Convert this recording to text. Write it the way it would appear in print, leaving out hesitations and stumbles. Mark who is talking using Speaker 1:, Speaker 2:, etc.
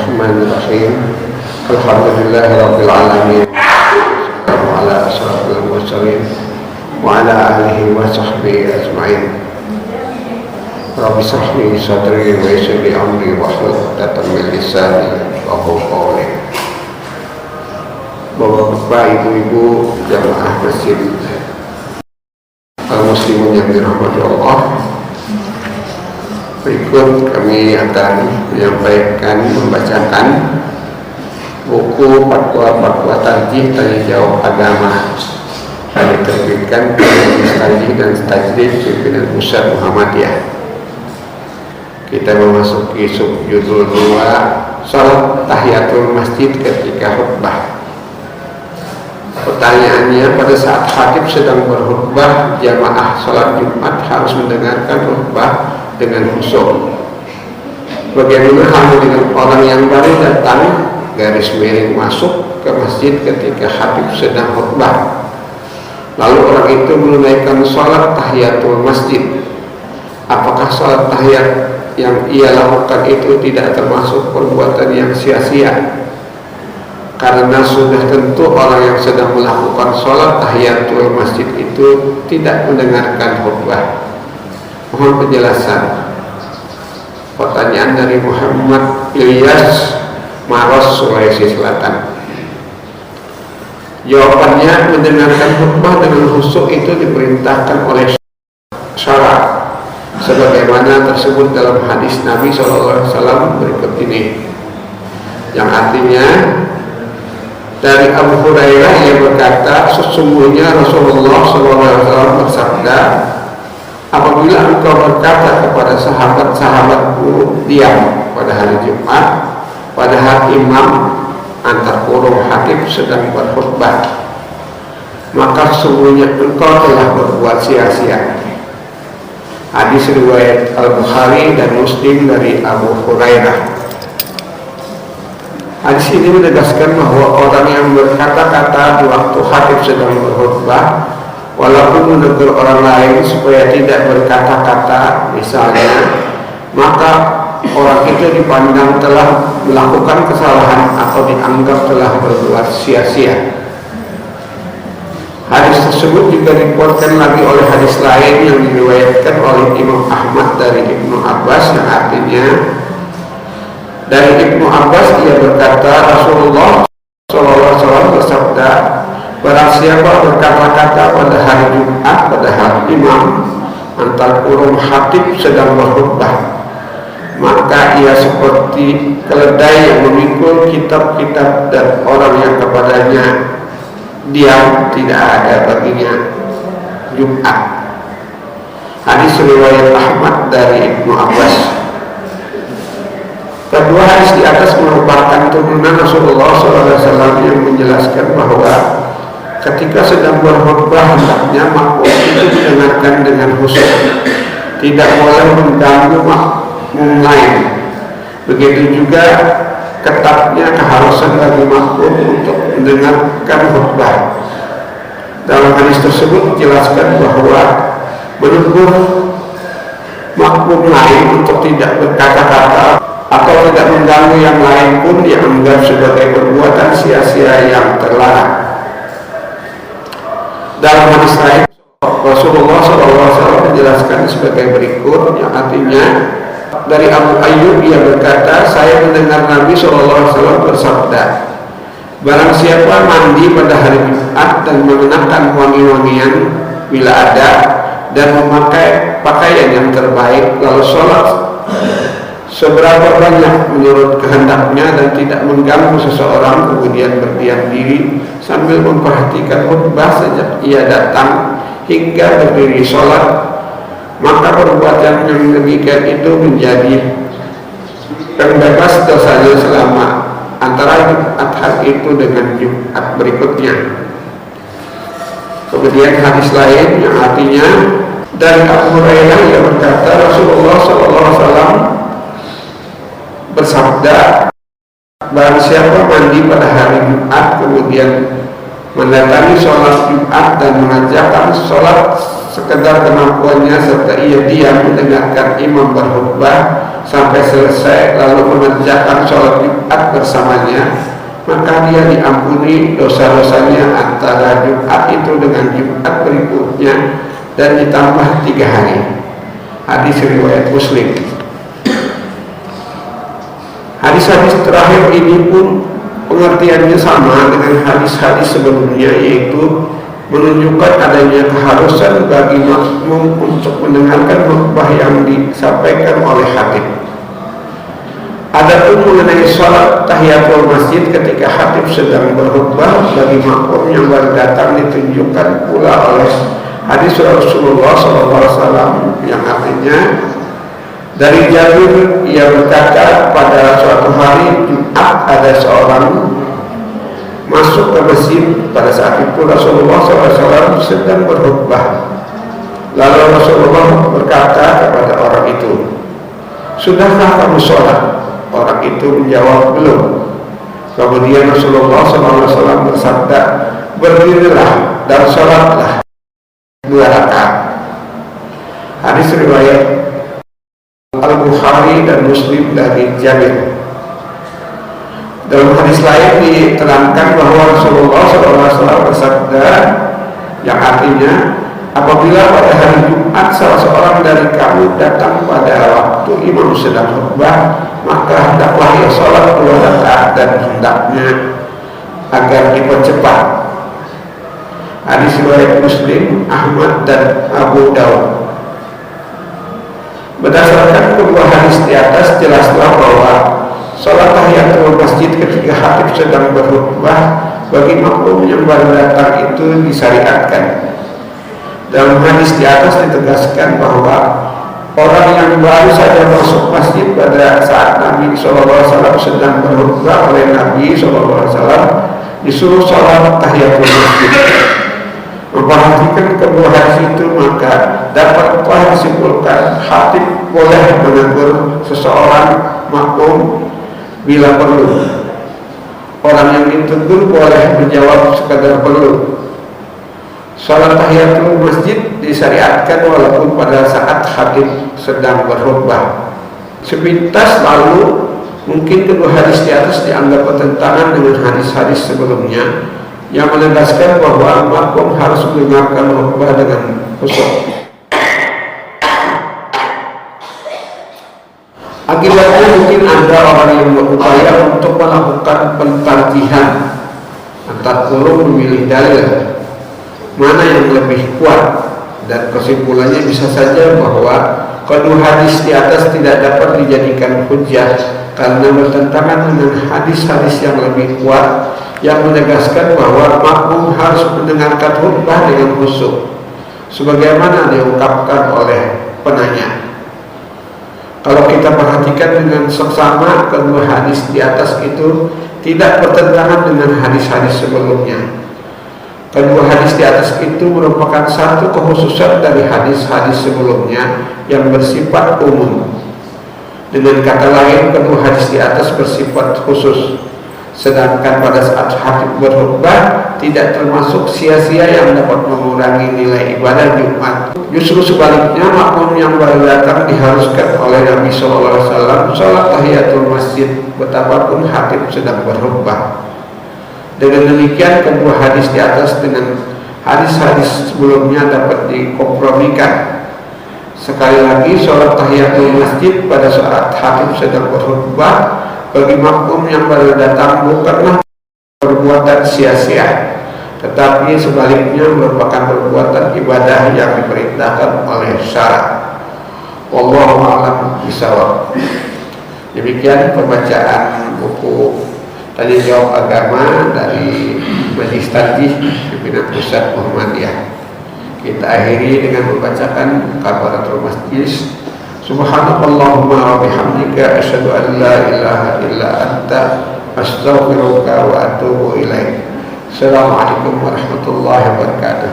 Speaker 1: Bismillahirrahmanirrahim. Alhamdulillahirabbil alamin. Wassalamu ala asyrafil mursalin wa ala alihi wa sahbihi ajmain. Rabbi shrah li sadri wa yassir li amri wahlul 'uqdatam min lisani yafqahu qawli. Bapak-bapak, ibu-ibu jamaah masjid muslimin yang dirahmati Allah, berikut kami akan membacakan buku fatwa tarjih tanya jawab agama yang diterbitkan oleh Tarjih dan Tajdid Pimpinan Pusat Muhammadiyah. Kita memasuki subjudul 2, salat tahiyatul masjid ketika khutbah. Pertanyaannya, pada saat khatib sedang berkhutbah, jamaah salat Jumat harus mendengarkan khutbah dengan khusyuk. Bagaimana halnya dengan orang yang baru datang garis miring masuk ke masjid ketika khatib sedang khutbah, lalu orang itu menunaikan salat tahiyatul masjid? Apakah salat tahiyat yang ia lakukan itu tidak termasuk perbuatan yang sia-sia? Karena sudah tentu orang yang sedang melakukan sholat tahiyatul masjid itu tidak mendengarkan khutbah. Mohon penjelasan. Pertanyaan dari Muhammad Ilyas, Maros, Sulawesi Selatan. Jawabannya, mendengarkan khutbah dengan khusyuk itu diperintahkan oleh syara, sebagaimana tersebut dalam hadis Nabi SAW berikut ini, yang artinya dari Abu Hurairah yang berkata, sesungguhnya Rasulullah SAW bersabda, apabila engkau berkata kepada sahabat-sahabatku diam pada hari Jumat, padahal imam antar kurung khatib sedang berkhutbah, maka sesungguhnya engkau telah berbuat sia-sia. Hadis riwayat Al-Bukhari dan Muslim dari Abu Hurairah. Hadis ini menegaskan bahwa orang yang berkata-kata di waktu khatib sedang berkhutbah, walaupun menegur orang lain supaya tidak berkata-kata misalnya, maka orang itu dipandang telah melakukan kesalahan atau dianggap telah berbuat sia-sia. Hadis tersebut juga dikuatkan lagi oleh hadis lain yang diriwayatkan oleh Imam Ahmad dari Ibnu Abbas, yang artinya, dari Ibnu Abbas ia berkata, Rasulullah SAW bersabda, barang siapa berkata-kata pada hari Jumat padahal imam antar kurung khatib sedang berkhutbah, maka ia seperti keledai yang memikul kitab-kitab dan orang yang kepadanya diam, tidak ada baginya Jumat. Hadis riwayat Ahmad dari Ibnu Abbas. Kedua hadis di atas merupakan turunan Rasulullah SAW yang menjelaskan bahwa ketika sedang berkhutbah hendaknya makmum itu didengarkan dengan khusyuk, tidak boleh mengganggu makmum lain. Begitu juga ketatnya keharusan bagi makmum untuk mendengarkan khutbah. Dalam hadis tersebut dijelaskan bahwa menegur makmum lain untuk tidak berkata-kata atau tidak mengganggu yang lain pun dianggap sebagai perbuatan sia-sia yang terlarang. Dalam hadis lain, Rasulullah SAW menjelaskan sebagai berikut, yang artinya, dari Abu Ayyub ia berkata, saya mendengar Nabi SAW bersabda, barang siapa mandi pada hari Jumat dan mengenakan wangi-wangian bila ada, dan memakai pakaian yang terbaik, lalu sholat seberapa banyak menurut kehendaknya dan tidak mengganggu seseorang, kemudian berdiam diri sambil memperhatikan khutbah sejak ia datang hingga berdiri sholat, maka perbuatan yang demikian itu menjadi terbebas dosanya selama antara Jumat hari itu dengan Jumat berikutnya. Kemudian hadis lain yang artinya, dari Abu Hurairah yang berkata, Rasulullah SAW bersabda, barang siapa mandi pada hari Jumat kemudian mendatangi sholat Jumat dan mengerjakan sholat sekedar kemampuannya serta ia diam mendengarkan imam berkhutbah, sampai selesai lalu mengerjakan sholat Jumat bersamanya, maka dia diampuni dosa-dosanya antara Jumat itu dengan Jumat berikutnya dan ditambah 3 hari. Hadis riwayat Muslim. Hadis-hadis terakhir ini pun pengertiannya sama dengan hadis-hadis sebelumnya, yaitu menunjukkan adanya keharusan bagi makmum untuk mendengarkan khutbah yang disampaikan oleh khatib. Adapun mengenai sholat tahiyatul masjid ketika khatib sedang berkhutbah bagi makmum yang baru datang ditunjukkan pula oleh hadis Rasulullah SAW yang artinya, dari Jabir ia berkata, pada suatu hari Jumat ada seorang masuk ke masjid. Pada saat itu Rasulullah SAW sedang berkhutbah. Lalu Rasulullah berkata kepada orang itu, "Sudahkah kamu sholat?" Orang itu menjawab, "Belum." Kemudian Rasulullah SAW bersabda, "Berdirilah dan sholatlah 2 rakaat." Hadis riwayat Al-Bukhari dan Muslim dari Jabir. Dalam hadis lain diterangkan bahwa Rasulullah SAW bersabda yang artinya, apabila pada hari Jumat salah seorang dari kamu datang pada waktu imam sedang khutbah, maka hendaklah ia sholat 2 rakaat dan hendaknya agar dipercepat. Hadis riwayat Muslim, Ahmad dan Abu Dawud. Berdasarkan kedua hadis di atas, jelaslah bahwa sholat tahiyatul masjid ketika khatib sedang berkhutbah bagi makmum yang baru datang itu disyariatkan. Dalam hadis di atas ditegaskan bahwa orang yang baru saja masuk masjid pada saat Nabi SAW sedang berkhutbah oleh Nabi SAW disuruh sholat tahiyatul masjid. Memperhatikan kedua hadis itu, maka dapatlah disimpulkan khatib boleh menegur seseorang makmum bila perlu. Orang yang ditegur boleh menjawab sekadar perlu. Salat tahiyatul masjid disyariatkan walaupun pada saat khatib sedang berkhutbah. Sepintas lalu mungkin kedua hadis di atas dianggap bertentangan dengan hadis-hadis sebelumnya yang menegaskan bahwa makmum harus mendengarkan khutbah dengan khusyuk. Akibatnya mungkin ada orang yang berupaya untuk melakukan pentarjihan antar ulum memilih dalil mana yang lebih kuat, dan kesimpulannya bisa saja bahwa kedua hadis di atas tidak dapat dijadikan hujjah karena bertentangan dengan hadis-hadis yang lebih kuat yang menegaskan bahwa makmum harus mendengarkan khutbah dengan khusyuk sebagaimana diungkapkan oleh penanya. Kalau kita perhatikan dengan seksama, kedua hadis di atas itu tidak bertentangan dengan hadis-hadis sebelumnya. Kedua hadis di atas itu merupakan satu kekhususan dari hadis-hadis sebelumnya yang bersifat umum. Dengan kata lain, kedua hadis di atas bersifat khusus. Sedangkan pada saat khatib berkhutbah tidak termasuk sia-sia yang dapat mengurangi nilai ibadah Jumat. Justru sebaliknya, makmum yang baru datang diharuskan oleh Nabi SAW sholat tahiyatul masjid betapapun khatib sedang berkhutbah. Dengan demikian, kedua hadis di atas dengan hadis-hadis sebelumnya dapat dikompromikan. Sekali lagi, sholat tahiyatul masjid pada saat khatib sedang berkhutbah bagi makmum yang baru datang bukanlah perbuatan sia-sia, tetapi sebaliknya merupakan perbuatan ibadah yang diperintahkan oleh syara. Wallahu a'lam bishawab. Demikian pembacaan buku Tanya Jawab Agama dari Majelis Tarjih Pimpinan Pusat Muhammadiyah. Kita akhiri dengan membacakan kafaratul majlis. Subhanakallahumma wa bihamdika asyhadu an la ilaha illa anta astaghfiruka wa atubu ilaik. Assalamualaikum warahmatullahi wabarakatuh.